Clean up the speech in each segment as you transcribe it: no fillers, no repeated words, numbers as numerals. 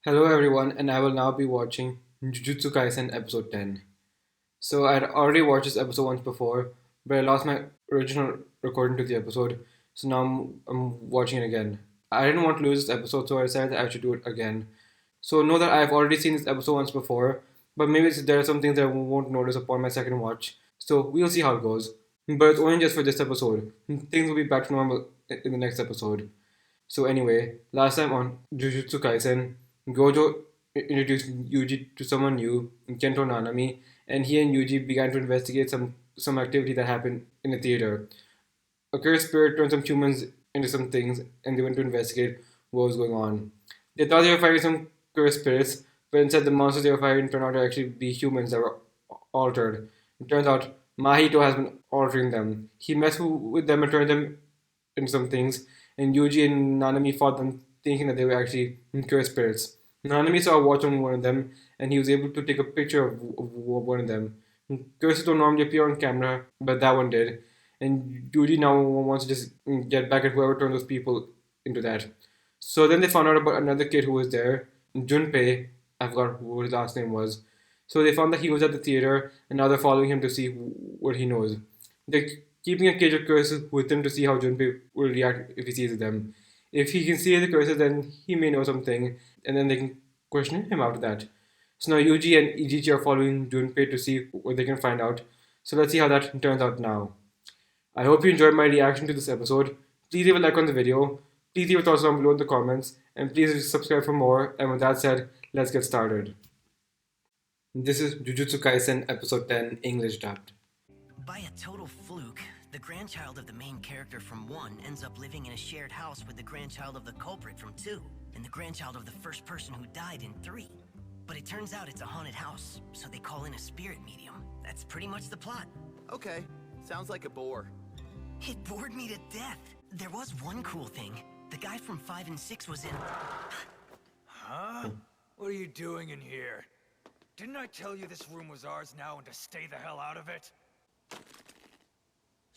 Hello everyone, and I will now be watching Jujutsu Kaisen episode 10. So I had already watched this episode once before, but I lost my original recording to the episode, so now I'm watching it again. I didn't want to lose this episode, so I decided that I should do it again. So know that I've already seen this episode once before, but maybe there are some things that I won't notice upon my second watch. So we'll see how it goes. But it's only just for this episode. Things will be back to normal in the next episode. So anyway, last time on Jujutsu Kaisen, Gojo introduced Yuji to someone new, Kento Nanami, and he and Yuji began to investigate some activity that happened in a theater. A cursed spirit turned some humans into some things, and they went to investigate what was going on. They thought they were fighting some cursed spirits, but instead the monsters they were fighting turned out to actually be humans that were altered. It turns out Mahito has been altering them. He messed with them and turned them into some things, and Yuji and Nanami fought them, thinking that they were actually cursed spirits. Nanami saw a watch on one of them, and he was able to take a picture of one of them. Curses don't normally appear on camera, but that one did. And Yuji now wants to just get back at whoever turned those people into that. So then they found out about another kid who was there, Junpei. I forgot what his last name was. So they found that he was at the theater, and now they're following him to see what he knows. They're keeping a cage of curses with him to see how Junpei will react if he sees them. If he can see the curses, then he may know something, and then they can question him after that. So now Yuji and Ichichi are following Junpei to see what they can find out. So let's see how that turns out now. I hope you enjoyed my reaction to this episode. Please leave a like on the video. Please leave your thoughts down below in the comments. And please subscribe for more. And with that said, let's get started. This is Jujutsu Kaisen episode 10 English dubbed. By a total fluke, the grandchild of the main character from 1 ends up living in a shared house with the grandchild of the culprit from 2, and the grandchild of the first person who died in 3. But it turns out it's a haunted house, so they call in a spirit medium. That's pretty much the plot. Okay, sounds like a bore. It bored me to death. There was one cool thing. The guy from 5 and 6 was in... Huh? What are you doing in here? Didn't I tell you this room was ours now and to stay the hell out of it?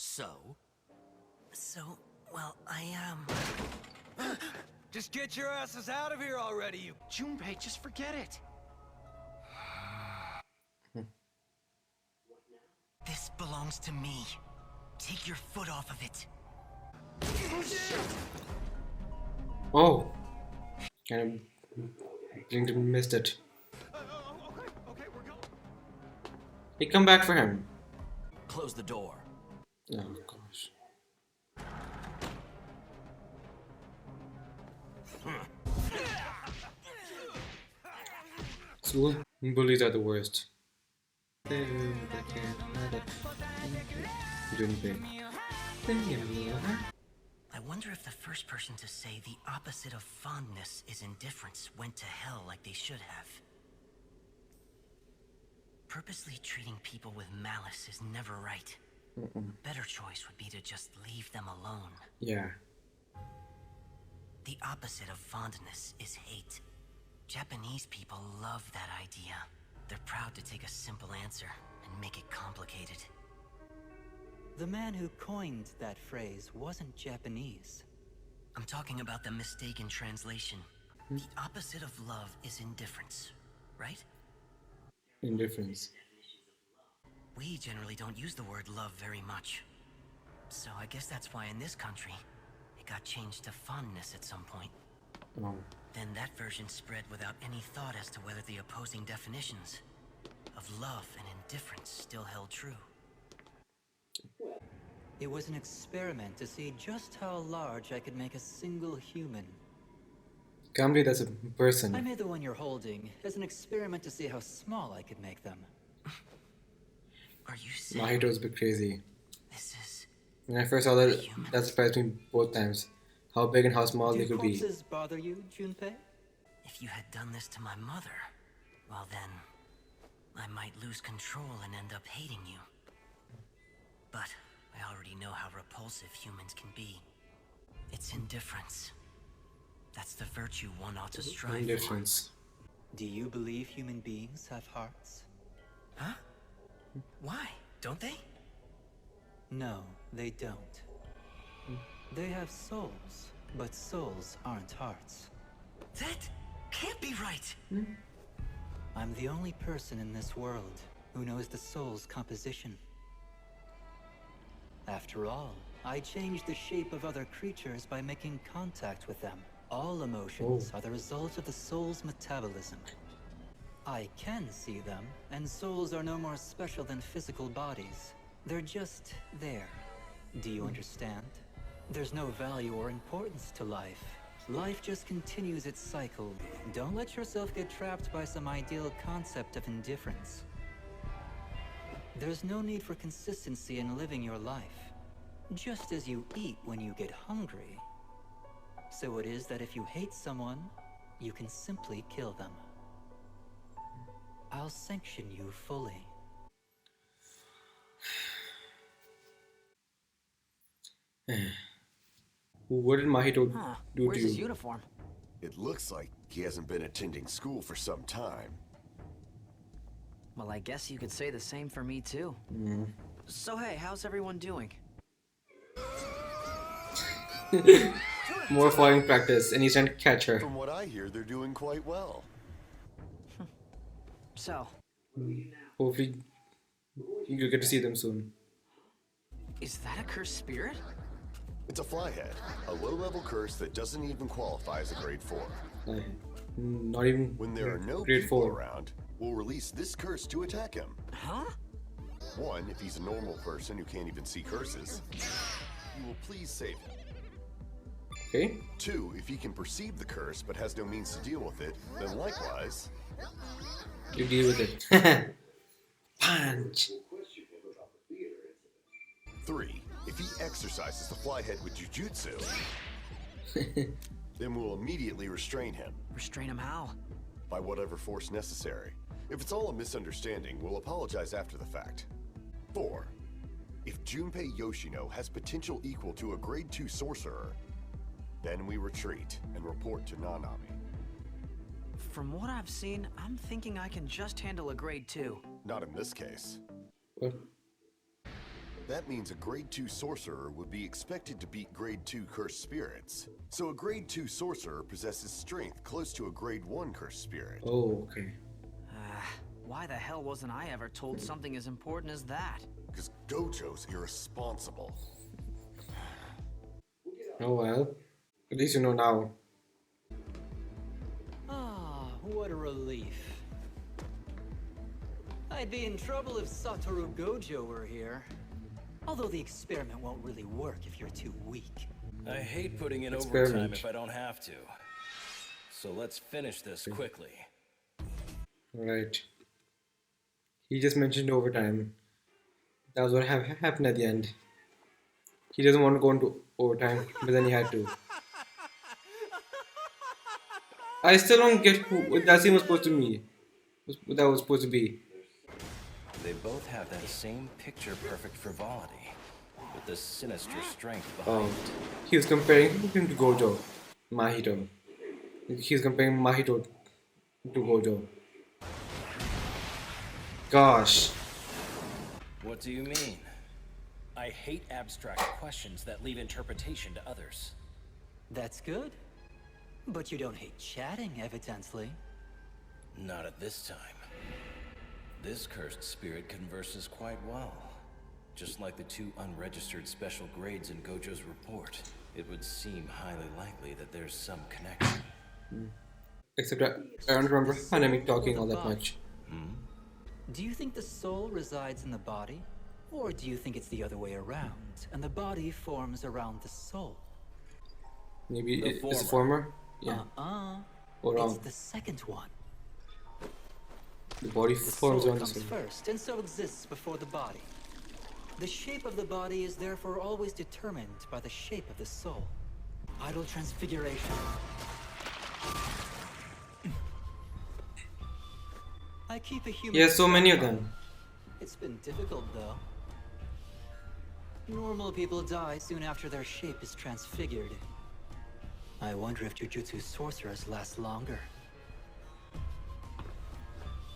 So, well, Just get your asses out of here already, you... Junpei, just forget it. This belongs to me. Take your foot off of it. Oh! Kind of missed it. Okay, we're going. Hey, come back for him. Close the door. Oh gosh. School bullies are the worst. I wonder if the first person to say the opposite of fondness is indifference went to hell like they should have. Purposely treating people with malice is never right. A better choice would be to just leave them alone. Yeah. The opposite of fondness is hate. Japanese people love that idea. They're proud to take a simple answer and make it complicated. The man who coined that phrase wasn't Japanese. I'm talking about the mistaken translation. The opposite of love is indifference, right? Indifference. We generally don't use the word love very much. So I guess that's why in this country, it got changed to fondness at some point. Oh. Then that version spread without any thought as to whether the opposing definitions of love and indifference still held true. It was an experiment to see just how large I could make a single human. Can't believe that's a person. I made the one you're holding as an experiment to see how small I could make them. Are you saying Mahito's a bit crazy. this is... When I first saw that, that surprised me both times. How big and how small Do they could be. corpses bother you, Junpei? If you had done this to my mother, well then, I might lose control and end up hating you. But I already know how repulsive humans can be. It's indifference. That's the virtue one ought to strive for. Indifference. Do you believe human beings have hearts? Huh? Why? Don't they? No, they don't. They have souls, but souls aren't hearts. That can't be right. I'm the only person in this world who knows the soul's composition. After all, I change the shape of other creatures by making contact with them. All emotions are the result of the soul's metabolism. I can see them, and souls are no more special than physical bodies. They're just there. Do you understand? There's no value or importance to life. Life just continues its cycle. Don't let yourself get trapped by some ideal concept of indifference. There's no need for consistency in living your life. Just as you eat when you get hungry, so it is that if you hate someone, you can simply kill them. I'll sanction you fully. What did Mahito Huh, do to where's his you? uniform? It looks like he hasn't been attending school for some time. Well, I guess you could say the same for me too. So hey, how's everyone doing? More flying practice, and he's trying to catch her. From what I hear, they're doing quite well. So, Hopefully, you'll get to see them soon. is that a cursed spirit? It's a flyhead, a low-level curse that doesn't even qualify as a grade 4. Not even When there are no grade people 4. around, we'll release this curse to attack him. Huh? 1, if he's a normal person who can't even see curses, you will please save him. Okay. 2, if he can perceive the curse but has no means to deal with it, then likewise, You deal with it. Punch. 3, if he exercises the flyhead with Jujutsu, then we'll immediately restrain him Restrain him how? by whatever force necessary. If it's all a misunderstanding, we'll apologize after the fact. 4, if Junpei Yoshino has potential equal to a grade 2 sorcerer, then we retreat and report to Nanami. From what I've seen, I'm thinking I can just handle a grade 2. Not in this case. What? That means a grade 2 sorcerer would be expected to beat grade 2 cursed spirits. So a grade 2 sorcerer possesses strength close to a grade 1 cursed spirit. Oh, okay. Why the hell wasn't I ever told something as important as that? Because Gojo's irresponsible. Oh well. At least you know now. Ah, what a relief. I'd be in trouble if Satoru Gojo were here. Although the experiment won't really work if you're too weak. I hate putting in Experiment. overtime if I don't have to. So let's finish this quickly. Alright. He just mentioned overtime. That was what happened at the end. He doesn't want to go into overtime, but then he had to. I still don't get who that scene was supposed to be. What that was supposed to be. They both have that same picture-perfect frivolity, with the sinister strength Oh, behind it. he was comparing him to Gojo, Mahito. He was comparing Mahito to Gojo. Gosh. What do you mean? I hate abstract questions that leave interpretation to others. That's good. But you don't hate chatting, evidently. Not at this time. This cursed spirit converses quite well. Just like the 2 unregistered special grades in Gojo's report, it would seem highly likely that there's some connection. Except I don't remember Nanami talking all that much. Do you think the soul resides in the body? Or do you think it's the other way around, and the body forms around the soul? Maybe The it's the former? Yeah. Or It's wrong. the second one. The body The forms soul on the comes soul. first, and so exists before the body. The shape of the body is therefore always determined by the shape of the soul. Idle transfiguration. I keep a human. He has so many of spell. them. It's been difficult, though. Normal people die soon after their shape is transfigured. I wonder if Jujutsu sorcerers last longer.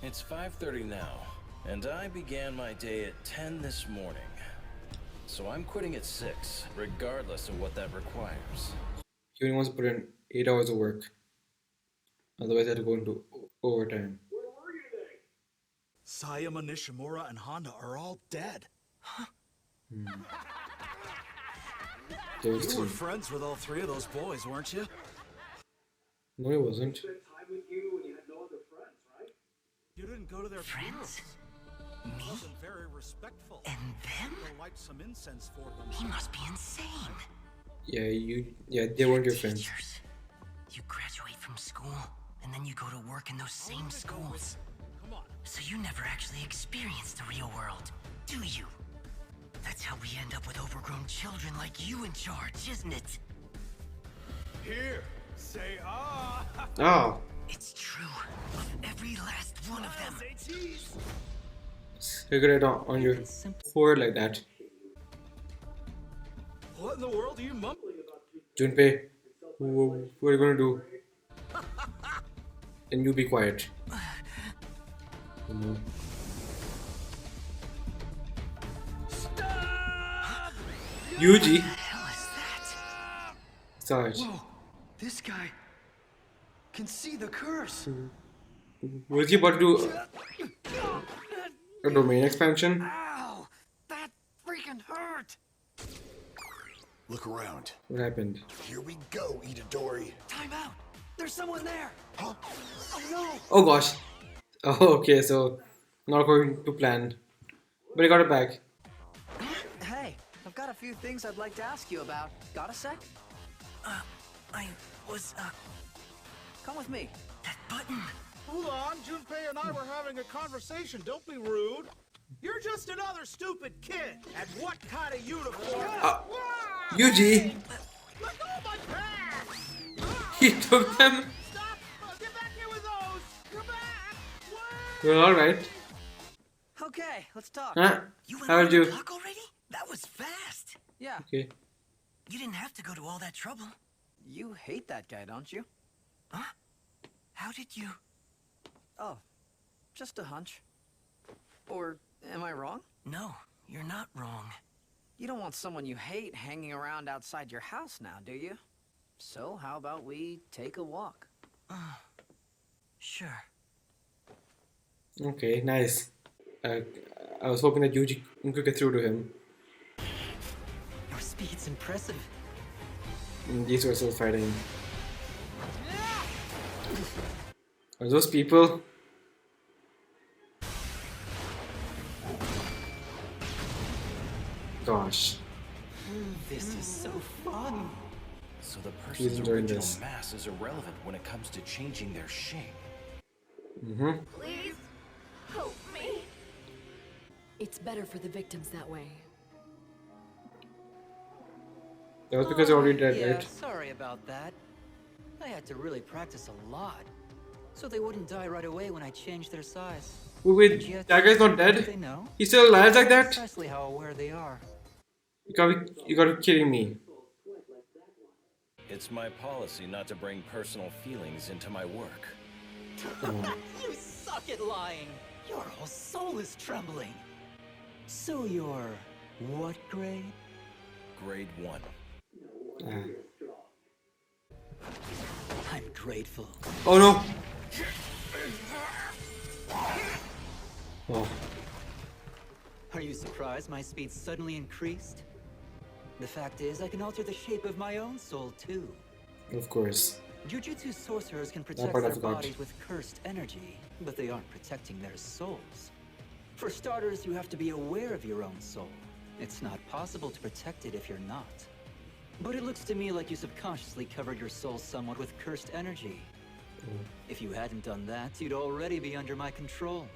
It's 5:30 now, and I began my day at 10 this morning. So I'm quitting at 6, regardless of what that requires. He only wants to put in 8 hours of work. Otherwise, I had to go into overtime. Sayama, Nishimura, and Honda are all dead. Those You were three. friends with all three of those boys, weren't you? No, it wasn't. You didn't go to their Friends? funerals. Me? Wasn't very respectful. And them? You'll light some incense for them. He must be insane. Yeah, they weren't your friends. Teachers. You graduate from school, and then you go to work in those same schools. Come on. So you never actually experienced the real world, do you? That's how we end up with overgrown children like you in charge, isn't it? Here, say ah. Ah, It's true. Of every last one of them. Say cheese. figure it out on your forehead like that. What in the world are you mumbling about? Junpei, what are you gonna do? And you be quiet. No. Yuji, What the hell is that? Sarge, Whoa, this guy can see the curse. was he about to do a domain expansion? Ow, that freaking hurt. Look around. What happened? Here we go, Itadori. Time out. There's someone there. Huh? Oh no. Oh gosh. Oh, okay, so not according to plan. But I got it back. Hey, I've got a few things I'd like to ask you about. Got a sec? I was, Come with me. that button. Hold on, Junpei and I were having a conversation. Don't be rude. You're just another stupid kid. And what kind of uniform? Yuji, Let go of my pants! he took them. Stop! Get back here with those! Come back! Well, alright. Okay, let's talk. Huh? You went How over would the you? clock already? That was fast. Yeah, Okay. You didn't have to go to all that trouble. you hate that guy, don't you? Huh? How did you? Oh, just a hunch. Or am I wrong? No, you're not wrong. You don't want someone you hate hanging around outside your house now, do you? So how about we take a walk? Sure. Okay, nice. I was hoping that Yuji could get through to him. Your speed's impressive. These were still fighting. Are those people? Gosh. This is so fun. So the He's person's enjoying original this. mass is irrelevant when it comes to changing their shape. Please help me. It's better for the victims that way. That was because they already dead, Yeah, right? sorry about that. I had to really practice a lot, so they wouldn't die right away when I changed their size. Wait, And yet, that guy's not They dead? know He's still alive like that? precisely how aware they are. You gotta be kidding me. It's my policy not to bring personal feelings into my work. You suck at lying. Your whole soul is trembling. So you're what grade? Grade 1. Ah. I'm grateful. Oh no! Oh, Are you surprised my speed suddenly increased? The fact is, I can alter the shape of my own soul too. of course. Jujutsu sorcerers can protect part I their forgot. bodies with cursed energy, but they aren't protecting their souls. For starters, you have to be aware of your own soul. It's not possible to protect it if you're not. But it looks to me like you subconsciously covered your soul somewhat with cursed energy. If you hadn't done that, you'd already be under my control.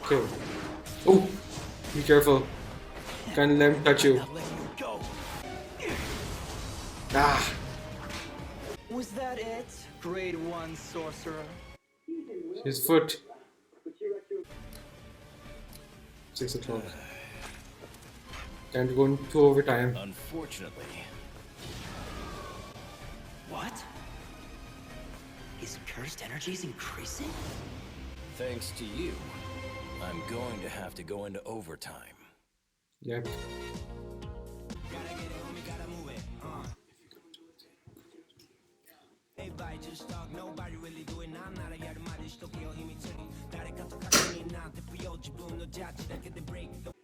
Okay. Oh! Be careful. Can't let him touch you. Not letting you go. Ah! Was that it, grade 1 sorcerer? His foot. 6 o'clock. Time to go into overtime. Unfortunately, What? His cursed energy's increasing? thanks to you, I'm going to have to go into overtime. Yep.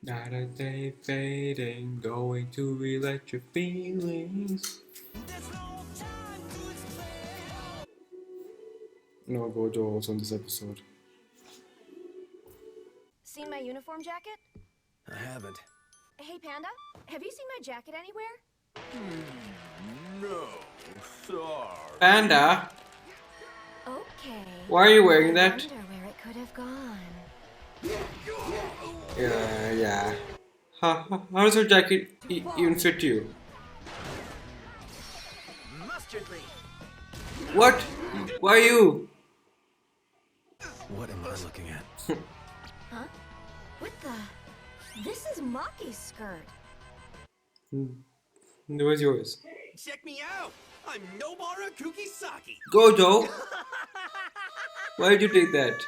Not a day fading, going to relight your feelings. No Gojo also in this episode. Seen my uniform jacket? I haven't. Hey, Panda, have you seen my jacket anywhere? No, sorry. Panda, Okay. why are you wearing that? I wonder where it could have gone. Yeah. How does your jacket even fit you? Mustardly. What? Why you? What am I looking at? Huh? What the? This is Maki's skirt. Where's yours? Check me out! I'm Nobara Kukisaki! Gojo! Why did you take that?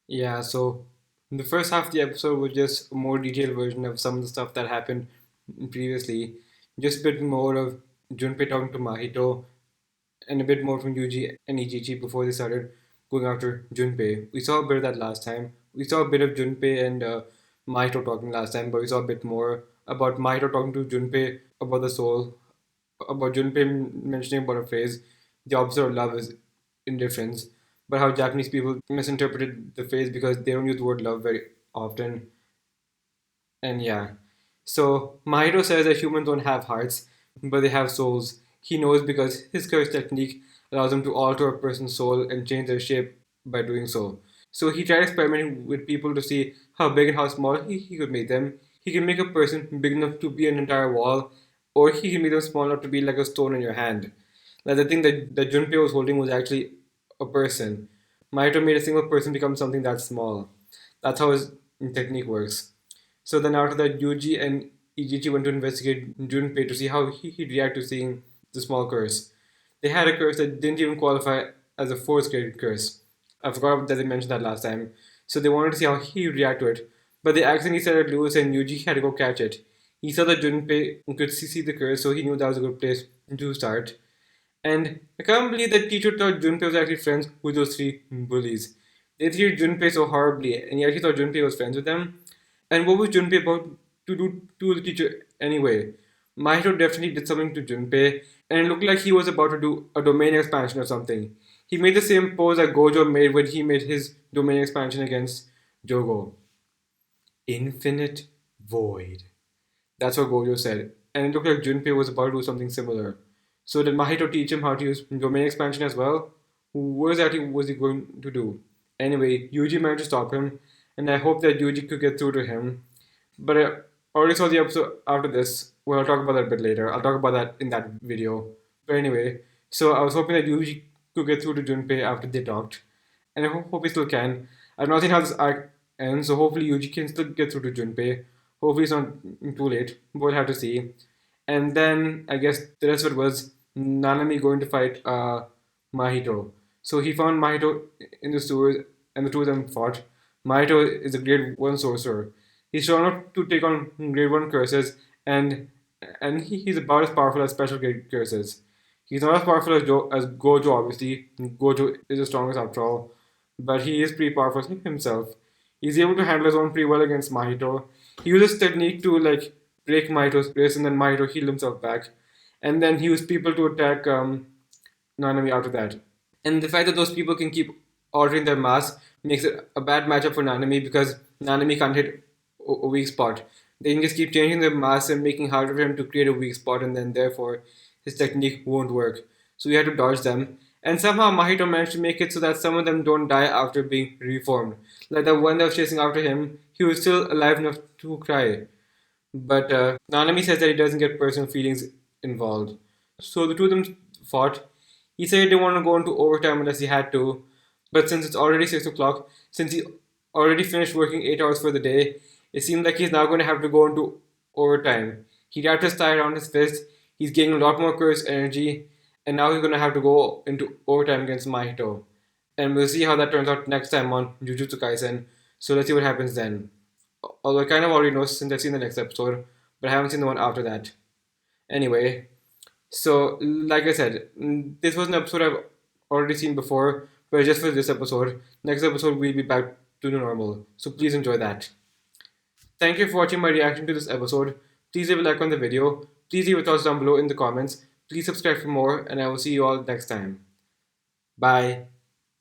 Yeah, so the first half of the episode was just a more detailed version of some of the stuff that happened previously. Just a bit more of Junpei talking to Mahito and a bit more from Yuji and Ichichi before they started going after Junpei. We saw a bit of that last time. We saw a bit of Junpei and Mahito talking last time, but we saw a bit more about Mahito talking to Junpei about the soul, about Junpei mentioning about a phrase, the opposite of love is indifference, but how Japanese people misinterpreted the phrase because they don't use the word love very often. And yeah. So Mahito says that humans don't have hearts, but they have souls. He knows because his curse technique allows him to alter a person's soul and change their shape by doing so. So he tried experimenting with people to see how big and how small he could make them. He can make a person big enough to be an entire wall, or he can make them small enough to be like a stone in your hand. Like the thing that Junpei was holding was actually a person. Mahito made a single person become something that small. That's how his technique works. So then after that, Yuji and Ichichi went to investigate Junpei to see how he'd react to seeing the small curse. They had a curse that didn't even qualify as a fourth grade curse. I forgot that they mentioned that last time. So they wanted to see how he'd react to it. But they accidentally set it loose and Yuji had to go catch it. He saw that Junpei could see the curse, so he knew that was a good place to start. And I can't believe that teacher thought Junpei was actually friends with those three bullies. They treated Junpei so horribly, and he actually thought Junpei was friends with them. And what was Junpei about to do to the teacher anyway? Mahito definitely did something to Junpei, and it looked like he was about to do a domain expansion or something. He made the same pose that Gojo made when he made his domain expansion against Jogo. Infinite Void. That's what Gojo said, and it looked like Junpei was about to do something similar. So did Mahito teach him how to use domain expansion as well? What exactly was he going to do? Anyway, Yuji managed to stop him, and I hope that Yuji could get through to him. But I already saw the episode after this. Well, I'll talk about that a bit later. I'll talk about that in that video. But anyway, so I was hoping that Yuji could get through to Junpei after they talked. And I hope he still can. I've not seen how this arc ends, so hopefully Yuji can still get through to Junpei. Hopefully it's not too late. We'll have to see. And then I guess the rest of it was Nanami going to fight Mahito. So he found Mahito in the sewers and the two of them fought. Mahito is a grade 1 sorcerer. He's shown up to take on grade 1 curses and he's about as powerful as special grade curses. He's not as powerful as Gojo, obviously. Gojo is the strongest after all, but he is pretty powerful himself. He's able to handle his own pretty well against Mahito. He uses technique to like break Mahito's wrist and then Mahito healed himself back. And then he used people to attack Nanami after that. And the fact that those people can keep altering their mask makes it a bad matchup for Nanami because Nanami can't hit a weak spot. They can just keep changing their mask and making it harder for him to create a weak spot, and then therefore his technique won't work. So we had to dodge them. And somehow Mahito managed to make it so that some of them don't die after being reformed. Like the one that was chasing after him, he was still alive enough to cry. But Nanami says that he doesn't get personal feelings involved. So the two of them fought. He said he didn't want to go into overtime unless he had to. But since it's already 6 o'clock, since he already finished working 8 hours for the day, it seems like he's now going to have to go into overtime. He wrapped his tie around his fist. He's gaining a lot more curse energy. And now he's going to have to go into overtime against Mahito. And we'll see how that turns out next time on Jujutsu Kaisen. So let's see what happens then. Although I kind of already know since I've seen the next episode, but I haven't seen the one after that. Anyway, So, like I said, this was an episode I've already seen before, but just for this episode. Next episode, we'll be back to the normal. So, please enjoy that. Thank you for watching my reaction to this episode. Please leave a like on the video. Please leave your thoughts down below in the comments. Please subscribe for more, and I will see you all next time. Bye.